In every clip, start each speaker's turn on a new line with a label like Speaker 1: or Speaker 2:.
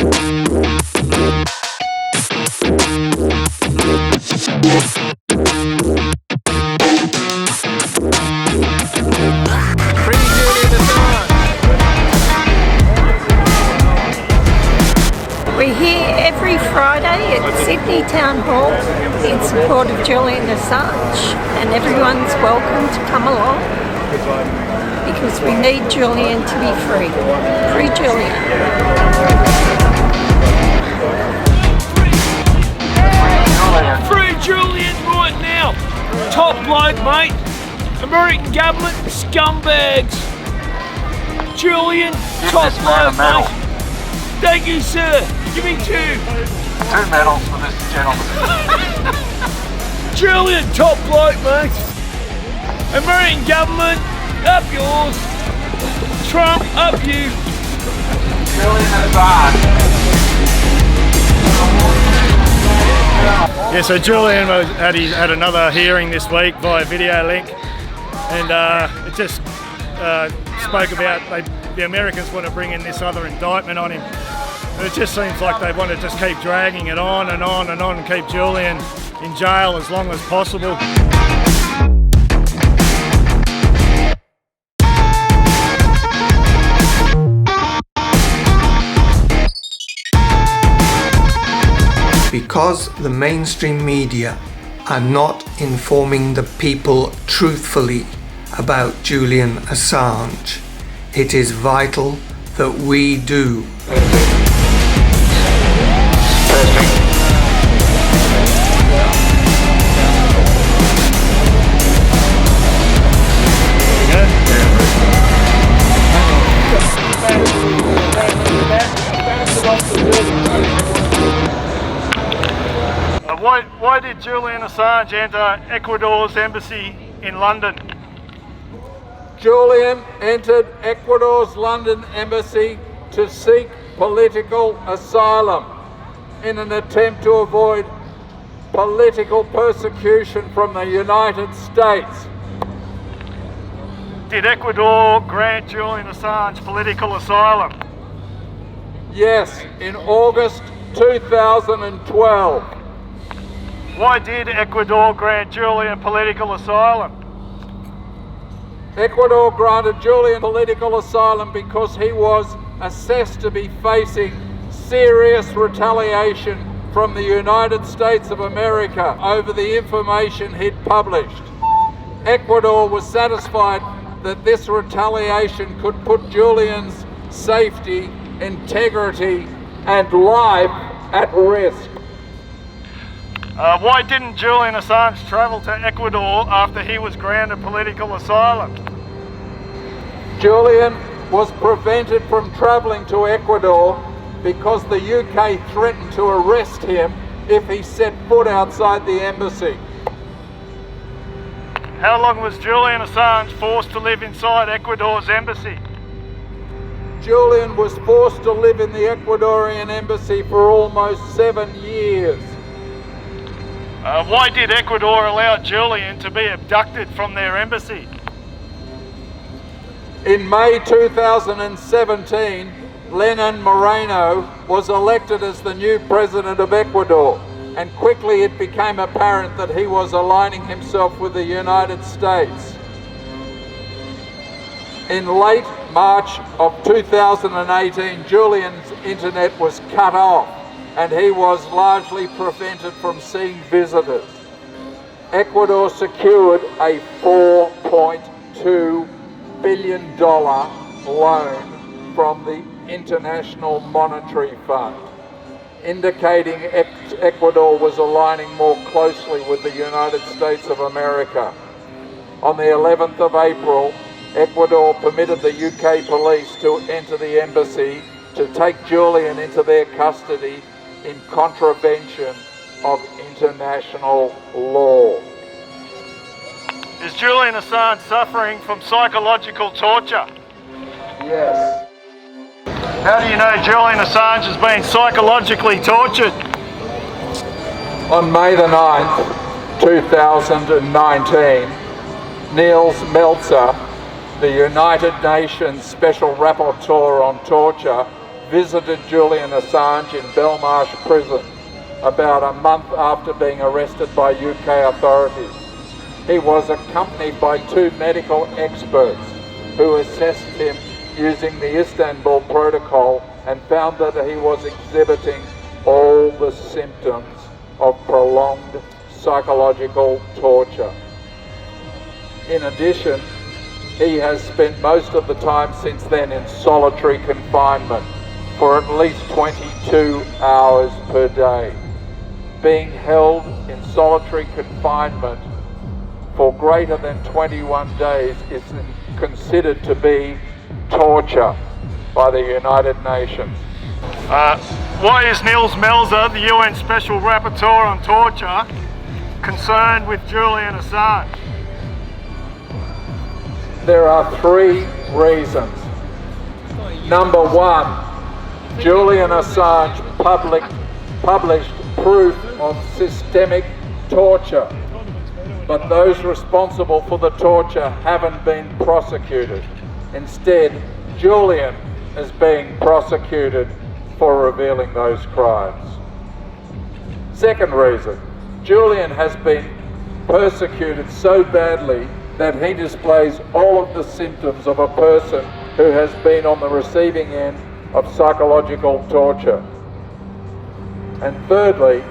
Speaker 1: We're here every Friday at Sydney Town Hall in support of Julian Assange, and everyone's welcome to come along because we need Julian to be free. Free Julian.
Speaker 2: Free Julian right now! Top bloke, mate! American government scumbags! Julian, top bloke, mate! Thank you, sir! Give me 2!
Speaker 3: 2 medals for this gentleman.
Speaker 2: Julian, top bloke, mate! American government, up yours! Trump, up you!
Speaker 3: Julian Assange.
Speaker 4: Yeah, so Julian had another hearing this week via video link, and it just spoke about the Americans want to bring in this other indictment on him. And it just seems like they want to just keep dragging it on and on and on and keep Julian in jail as long as possible.
Speaker 5: Because the mainstream media are not informing the people truthfully about Julian Assange, it is vital that we do.
Speaker 4: Why did Julian Assange enter Ecuador's embassy in London?
Speaker 6: Julian entered Ecuador's London embassy to seek political asylum in an attempt to avoid political persecution from the United States.
Speaker 4: Did Ecuador grant Julian Assange political asylum?
Speaker 6: Yes, in August 2012.
Speaker 4: Why did Ecuador grant Julian political asylum?
Speaker 6: Ecuador granted Julian political asylum because he was assessed to be facing serious retaliation from the United States of America over the information he'd published. Ecuador was satisfied that this retaliation could put Julian's safety, integrity, and life at risk.
Speaker 4: Why didn't Julian Assange travel to Ecuador after he was granted political asylum?
Speaker 6: Julian was prevented from travelling to Ecuador because the UK threatened to arrest him if he set foot outside the embassy.
Speaker 4: How long was Julian Assange forced to live inside Ecuador's embassy?
Speaker 6: Julian was forced to live in the Ecuadorian embassy for almost 7 years.
Speaker 4: Why did Ecuador allow Julian to be abducted from their embassy?
Speaker 6: In May 2017, Lenin Moreno was elected as the new president of Ecuador, and quickly it became apparent that he was aligning himself with the United States. In late March of 2018, Julian's internet was cut off, and he was largely prevented from seeing visitors. Ecuador secured a $4.2 billion loan from the International Monetary Fund, indicating Ecuador was aligning more closely with the United States of America. On the 11th of April, Ecuador permitted the UK police to enter the embassy to take Julian into their custody in contravention of international law.
Speaker 4: Is Julian Assange suffering from psychological torture?
Speaker 6: Yes.
Speaker 4: How do you know Julian Assange has been psychologically tortured?
Speaker 6: On May the 9th, 2019, Niels Melzer, the United Nations Special Rapporteur on Torture, visited Julian Assange in Belmarsh prison about a month after being arrested by UK authorities. He was accompanied by 2 medical experts who assessed him using the Istanbul Protocol and found that he was exhibiting all the symptoms of prolonged psychological torture. In addition, he has spent most of the time since then in solitary confinement for at least 22 hours per day. Being held in solitary confinement for greater than 21 days is considered to be torture by the United Nations.
Speaker 4: Why is Nils Melzer, the UN Special Rapporteur on Torture, concerned with Julian Assange?
Speaker 6: There are 3 reasons. Number 1, Julian Assange published proof of systemic torture, but those responsible for the torture haven't been prosecuted. Instead, Julian is being prosecuted for revealing those crimes. Second reason, Julian has been persecuted so badly that he displays all of the symptoms of a person who has been on the receiving end of psychological torture. And thirdly,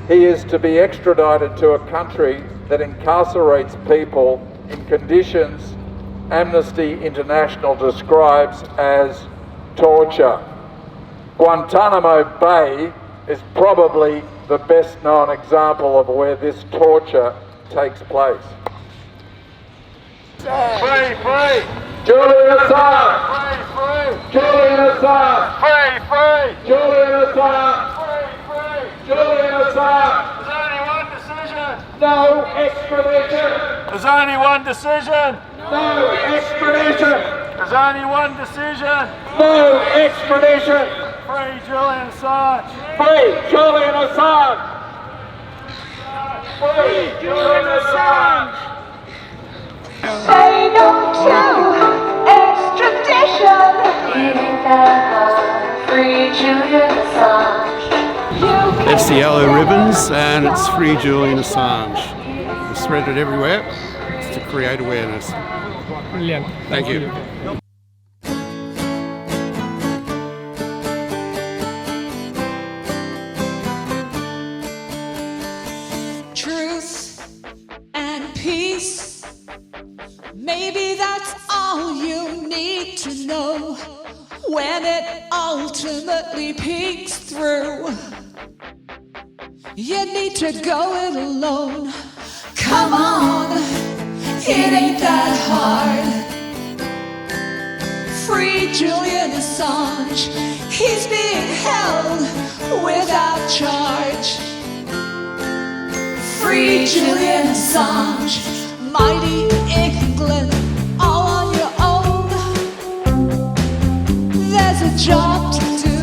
Speaker 6: he is to be extradited to a country that incarcerates people in conditions Amnesty International describes as torture. Guantanamo Bay is probably the best known example of where this torture takes place.
Speaker 2: Free, free!
Speaker 6: Julian Assange!
Speaker 2: Free, free!
Speaker 6: Julian Assange!
Speaker 2: Free, free!
Speaker 6: Julian Assange!
Speaker 2: Free, free!
Speaker 6: Julian Assange!
Speaker 2: There's only one decision!
Speaker 6: No extradition!
Speaker 2: There's only one decision!
Speaker 6: No extradition!
Speaker 2: There's only one decision!
Speaker 6: No extradition!
Speaker 2: Free Julian Assange!
Speaker 6: Free Julian Assange! Free Julian Assange!
Speaker 7: Say no to extradition. It ain't that hard. Free Julian Assange.
Speaker 8: That's the yellow ribbons, and it's Free Julian Assange. We spread it everywhere. It's to create awareness.
Speaker 9: Brilliant.
Speaker 8: Thank you.
Speaker 10: Truth and peace. Maybe that's all you need to know when it ultimately peeks through. You need to go it alone. Come on, it ain't that hard. Free Julian Assange. He's being held without charge. Free Julian Assange. Mighty England, all on your own. There's a job to do.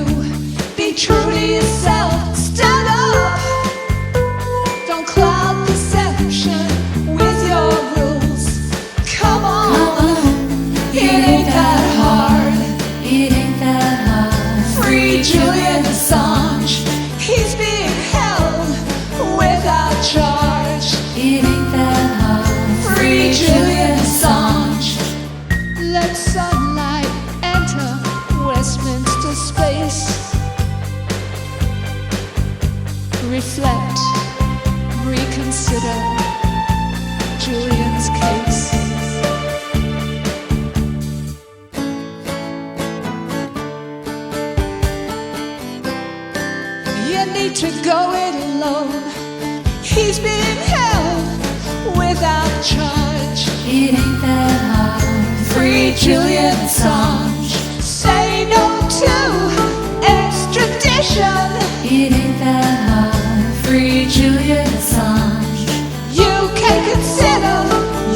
Speaker 10: Be true to yourself. Stand up. Don't cloud perception with your rules. Come on, it ain't that hard. It ain't that hard. Free Julian Assange. He's being held without charge. It ain't that hard. Free Julian Assange. Let sunlight enter Westminster space. Reflect, reconsider Julian's case. You need to go it alone. He's being held without charge. It ain't that hard. Free Julian Assange. Say no to extradition. It ain't that hard. Free Julian Assange. You can consider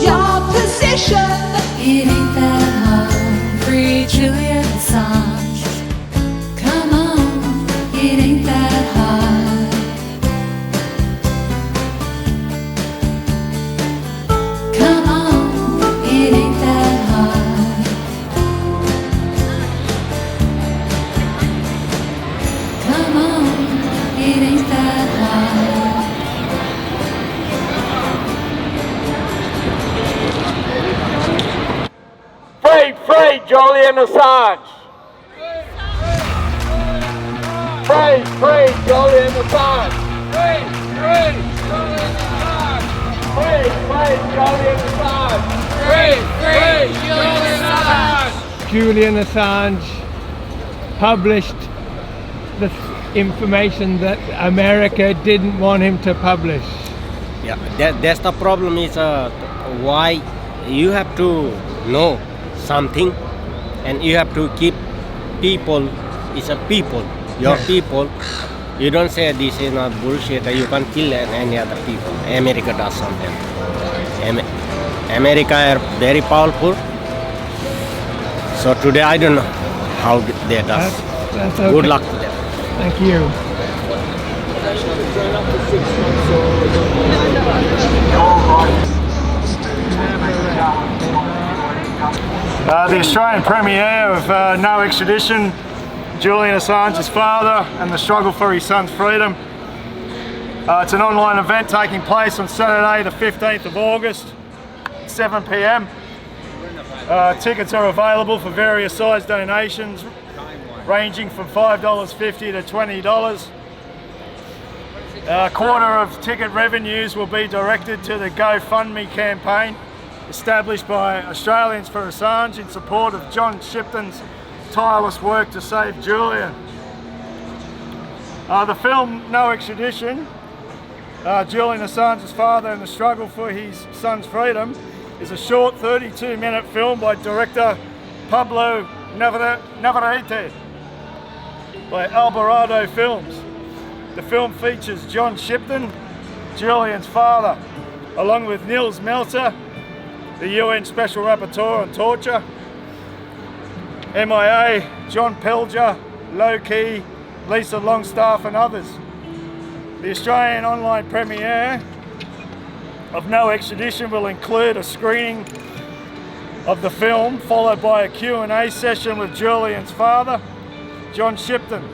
Speaker 10: your position. It ain't that hard. Free Julian Assange. Come on, it ain't that hard. Come on, it ain't that hard.
Speaker 6: Julian Assange! Free Julian Assange! Free Julian Assange! Free Julian Assange! Free Julian Assange!
Speaker 2: Julian Assange published the information that America didn't want him to publish.
Speaker 9: Yeah, that's the problem is why you have to know something and you have to keep people, it's a people, your people. You don't say this is not bullshit, you can kill any other people. America does something. America are very powerful. So today I don't know how they does.
Speaker 2: That's okay.
Speaker 9: Good luck to them.
Speaker 2: Thank you.
Speaker 4: The Australian premiere of No Extradition, Julian Assange's father and the struggle for his son's freedom. It's an online event taking place on Saturday the 15th of August, 7 p.m. Tickets are available for various size donations ranging from $5.50 to $20. A quarter of ticket revenues will be directed to the GoFundMe campaign established by Australians for Assange in support of John Shipton's tireless work to save Julian. The film No Extradition, Julian Assange's father and the struggle for his son's freedom, is a short 32-minute film by director Pablo Navarrete by Alborada Films. The film features John Shipton, Julian's father, along with Nils Melzer, the UN Special Rapporteur on Torture, MIA, John Pelger, Low-Key, Lisa Longstaff and others. The Australian online premiere of No Extradition will include a screening of the film followed by a Q&A session with Julian's father, John Shipton.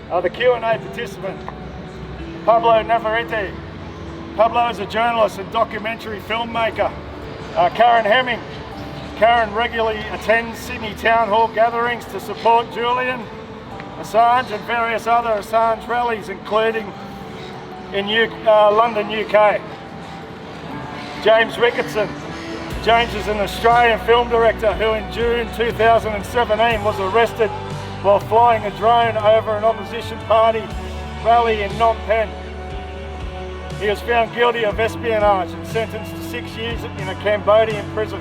Speaker 4: The Q&A participant, Pablo Navarrete. Pablo is a journalist and documentary filmmaker. Karen Hemming. Karen regularly attends Sydney Town Hall gatherings to support Julian Assange and various other Assange rallies, including in London, UK. James Rickardson. James is an Australian film director who in June 2017 was arrested while flying a drone over an opposition party rally in Phnom Penh. He was found guilty of espionage and sentenced to 6 years in a Cambodian prison.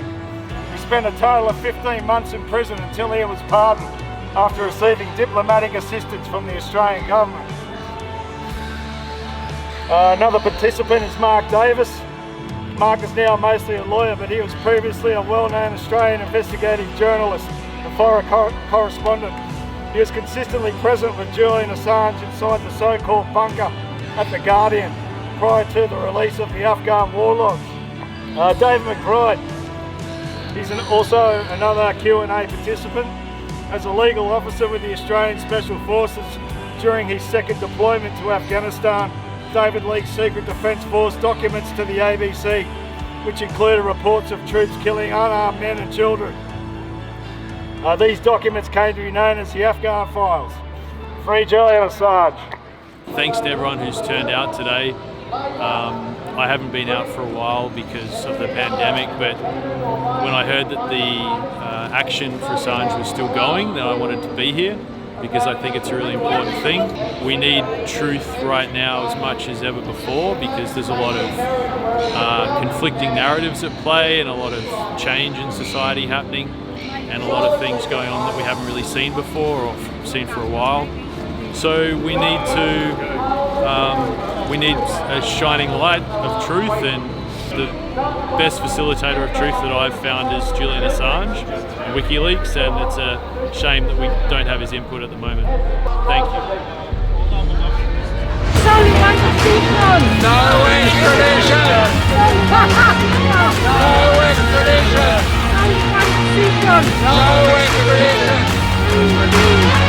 Speaker 4: He spent a total of 15 months in prison until he was pardoned after receiving diplomatic assistance from the Australian government. Another participant is Mark Davis. Mark is now mostly a lawyer, but he was previously a well-known Australian investigative journalist and foreign correspondent. He was consistently present with Julian Assange inside the so-called bunker at The Guardian prior to the release of the Afghan war logs. David McBride, he's also another Q&A participant. As a legal officer with the Australian Special Forces during his second deployment to Afghanistan, David leaked Secret Defence Force documents to the ABC, which included reports of troops killing unarmed men and children. These documents came to be known as the Afghan Files. Free Julian Assange.
Speaker 11: Thanks to everyone who's turned out today. I haven't been out for a while because of the pandemic, but when I heard that the action for Assange was still going, then I wanted to be here because I think it's a really important thing. We need truth right now as much as ever before because there's a lot of conflicting narratives at play and a lot of change in society happening and a lot of things going on that we haven't really seen before or seen for a while. So we need a shining light of truth, and the best facilitator of truth that I've found is Julian Assange and WikiLeaks, and it's a shame that we don't have his input at the moment. Thank you.
Speaker 6: No extradition! No extradition! No extradition!